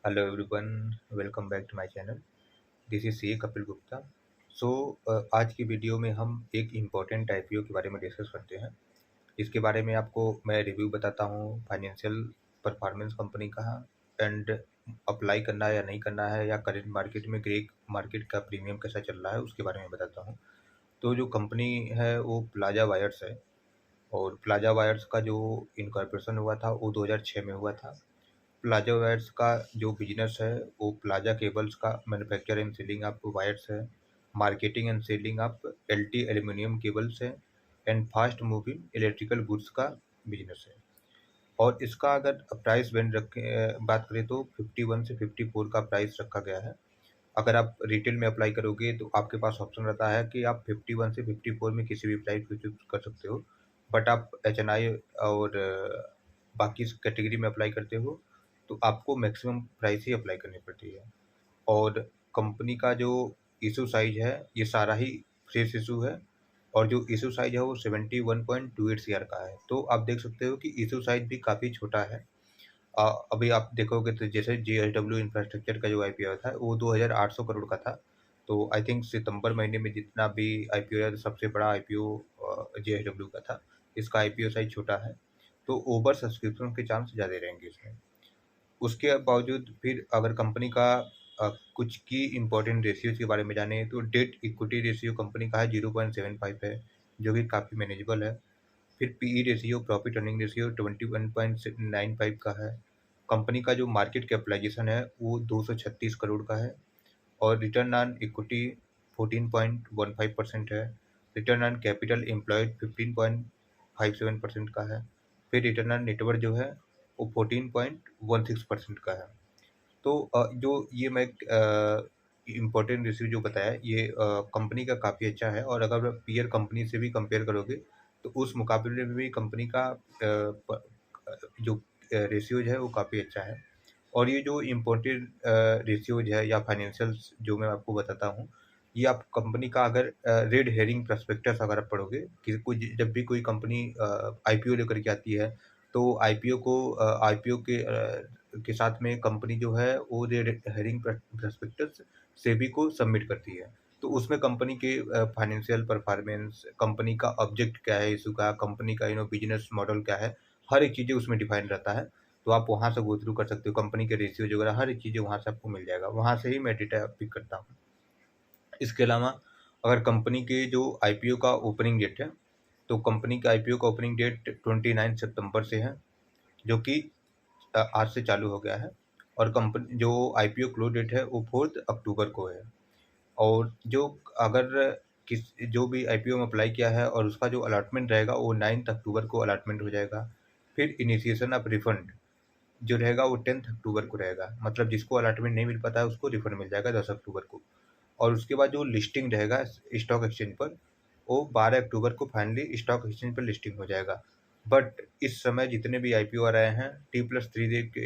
Hello everyone, welcome back to my channel. This is C Kapil Gupta. So आज की video में हम एक इम्पॉर्टेंट आईपीओ के बारे में डिस्कस करते हैं। इसके बारे में आपको मैं रिव्यू बताता हूँ, फाइनेंशियल परफॉर्मेंस कंपनी का एंड अप्लाई करना है या नहीं करना है, या करंट मार्केट में ग्रे मार्केट का प्रीमियम कैसा चल रहा है उसके बारे में बताता हूँ। तो जो कंपनी है वो प्लाजा वायर्स है, और प्लाजा वायर्स का जो इनकॉर्पोरेशन हुआ था वो 2006 में हुआ था। प्लाजा वायर्स का जो बिजनेस है वो प्लाजा केबल्स का manufacture and selling of wires है, marketing and selling of LT aluminium cables है, and fast moving electrical goods का बिजनेस है। और इसका अगर प्राइस बैंड रखें बात करें तो 51 से 54 का प्राइस रखा गया है। अगर आप रिटेल में अप्लाई करोगे तो आपके पास ऑप्शन रहता है कि आप 51 से 54 में किसी भी प्राइस को चूज कर सकते हो। बट आप एच&आई और बाकी कैटेगरी में अप्लाई करते हो तो आपको मैक्सिमम प्राइस ही अप्लाई करनी पड़ती है। और कंपनी का जो इशू साइज है ये सारा ही फ्रेश इशू है, और जो इशू साइज है वो 71.28 सीआर का है। तो आप देख सकते हो कि इशू साइज भी काफ़ी छोटा है। अभी आप देखोगे तो जैसे जेएसडब्ल्यू इंफ्रास्ट्रक्चर का जो आईपीओ था वो 2800 करोड़ का था। तो आई थिंक सितंबर महीने में जितना भी आईपीओ है सबसे बड़ा आईपीओ जेएसडब्ल्यू का था। इसका आईपीओ साइज छोटा है, तो ओवर सब्सक्रिप्शन के चांस ज़्यादा रहेंगे इसमें। उसके बावजूद फिर अगर कंपनी का कुछ की इम्पोर्टेंट रेशियोज के बारे में जाने तो डेट इक्विटी रेशियो कंपनी का है 0.75 है, जो कि काफ़ी मैनेजेबल है। फिर PE ratio, profit earning ratio 21.95 का है। कंपनी का जो मार्केट कैपिटलाइजेशन है वो 236 करोड़ का है, और रिटर्न ऑन इक्विटी 14.15% है। रिटर्न ऑन कैपिटल एम्प्लॉयड 15.57% का है। फिर रिटर्न ऑन नेटवर्थ जो है वो 14.16% का है। तो जो ये मैं इम्पोर्टेंट रेशियो जो बताया ये कंपनी का काफ़ी अच्छा है, और अगर पीयर कंपनी से भी कंपेयर करोगे तो उस मुकाबले में भी कंपनी का जो रेशियोज है वो काफ़ी अच्छा है। और ये जो इम्पोर्टेंट रेशियोज है या फाइनेंशियल्स जो मैं आपको बताता हूँ, ये आप कंपनी का अगर रेड हेरिंग प्रॉस्पेक्टस अगर आप पढ़ोगे कि कोई जब भी कोई कंपनी आईपीओ लेकर के आती है तो आईपीओ के साथ में कंपनी जो है वो रेड हेरिंग प्रॉस्पेक्टस सेबी को सबमिट करती है। तो उसमें कंपनी के फाइनेंशियल परफॉर्मेंस, कंपनी का ऑब्जेक्ट क्या है इशू का, कंपनी का बिजनेस मॉडल क्या है, हर एक चीज़ें उसमें डिफाइन रहता है। तो आप वहाँ से गो थ्रू कर सकते हो, कंपनी के रेशियोज वगैरह हर एक चीज़ें वहाँ से आपको मिल जाएगा, वहाँ से ही मैं डेटा पिक करता हूँ। इसके अलावा अगर कंपनी के जो आईपीओ का ओपनिंग डेट है, तो कंपनी का आईपीओ का ओपनिंग डेट 29 सितंबर से है, जो कि आज से चालू हो गया है। और कंपनी जो आईपीओ क्लोज डेट है वो 4 अक्टूबर को है। और जो अगर किस जो भी आईपीओ में अप्लाई किया है और उसका जो अलॉटमेंट रहेगा वो 9 अक्टूबर को अलॉटमेंट हो जाएगा। फिर इनिशिएशन ऑफ रिफंड जो रहेगा वो 10 अक्टूबर को रहेगा, मतलब जिसको अलॉटमेंट नहीं मिल पाता है उसको रिफंड मिल जाएगा 10 अक्टूबर को। और उसके बाद जो लिस्टिंग रहेगा स्टॉक एक्सचेंज पर, वो 12 अक्टूबर को फाइनली स्टॉक एक्सचेंज पर लिस्टिंग हो जाएगा। बट इस समय जितने भी आईपीओ आ रहे हैं T+3 डे के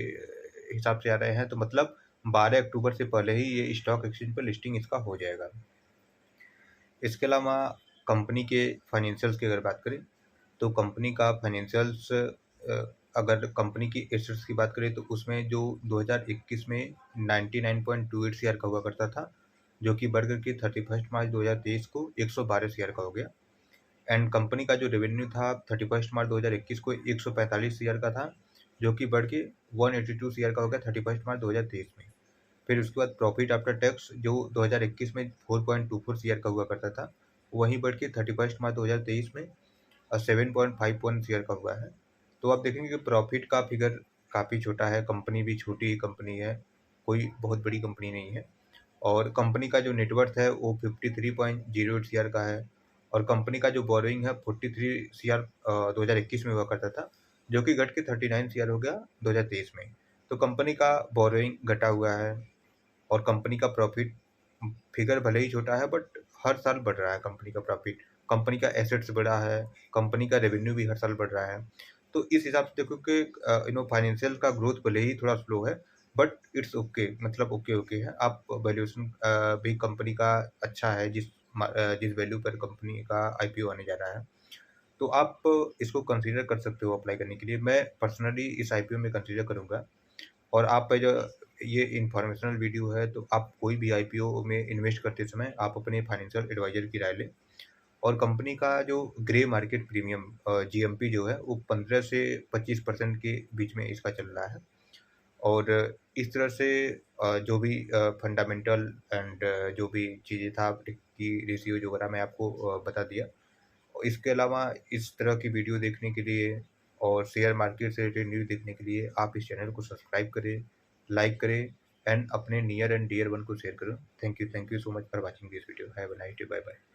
हिसाब से आ रहे हैं, तो मतलब 12 अक्टूबर से पहले ही ये स्टॉक एक्सचेंज पर लिस्टिंग इसका हो जाएगा। इसके अलावा कंपनी के फाइनेंशियल्स की अगर बात करें तो कंपनी का फाइनेंशियल्स अगर कंपनी की एसेट्स की बात करें तो उसमें जो 2021 में 99.28 सीआर का हुआ करता था, जो कि बढ़ करके 31 मार्च 2023 को 112 सीआर का हो गया। एंड कंपनी का जो रेवेन्यू था 31 मार्च 2021 को 145 सीआर का था, जो कि बढ़ के 182 सीआर का हो गया 31 मार्च 2023 में। फिर उसके बाद प्रॉफिट आफ्टर टैक्स जो 2021 में 4.24 सीआर का हुआ करता था, वहीं बढ़ के 31 मार्च 2023 में 7.51 सीआर का हुआ है। तो आप देखेंगे कि प्रॉफिट का फिगर काफ़ी छोटा है, कंपनी भी छोटी कंपनी है, कोई बहुत बड़ी कंपनी नहीं है। और कंपनी का जो नेटवर्थ है वो 53.08 सीआर का है, और कंपनी का जो बोरोइंग है 43 सीआर 2021 में हुआ करता था, जो कि घट के 39 सीआर हो गया 2023 में। तो कंपनी का बोरोइंग घटा हुआ है, और कंपनी का प्रॉफिट फिगर भले ही छोटा है बट हर साल बढ़ रहा है कंपनी का प्रॉफिट। कंपनी का एसेट्स बढ़ा है, कंपनी का रेवेन्यू भी हर साल बढ़ रहा है। तो इस हिसाब से देखो कि फाइनेंशियल का ग्रोथ भले ही थोड़ा स्लो है, बट इट्स ओके, मतलब ओके है। आप वैल्यूएशन भी कंपनी का अच्छा है, जिस वैल्यू पर कंपनी का आईपीओ आने जा रहा है, तो आप इसको कंसीडर कर सकते हो अप्लाई करने के लिए। मैं पर्सनली इस आईपीओ में कंसीडर करूंगा। और आप जो ये इन्फॉर्मेशनल वीडियो है, तो आप कोई भी आईपीओ में इन्वेस्ट करते समय आप अपने फाइनेंशियल एडवाइज़र की राय लें। और कंपनी का जो ग्रे मार्केट प्रीमियम जीएमपी जो है वो 15 से 25% के बीच में इसका चल रहा है। और इस तरह से जो भी फंडामेंटल एंड जो भी चीज़ें था की रेशियो जो वगैरह मैं आपको बता दिया। और इसके अलावा इस तरह की वीडियो देखने के लिए और शेयर मार्केट से रिलेटेड न्यूज़ देखने के लिए आप इस चैनल को सब्सक्राइब करें, लाइक करें एंड अपने नियर एंड डियर वन को शेयर करें। Thank you so much for watching this video. Have a nice day. Bye bye.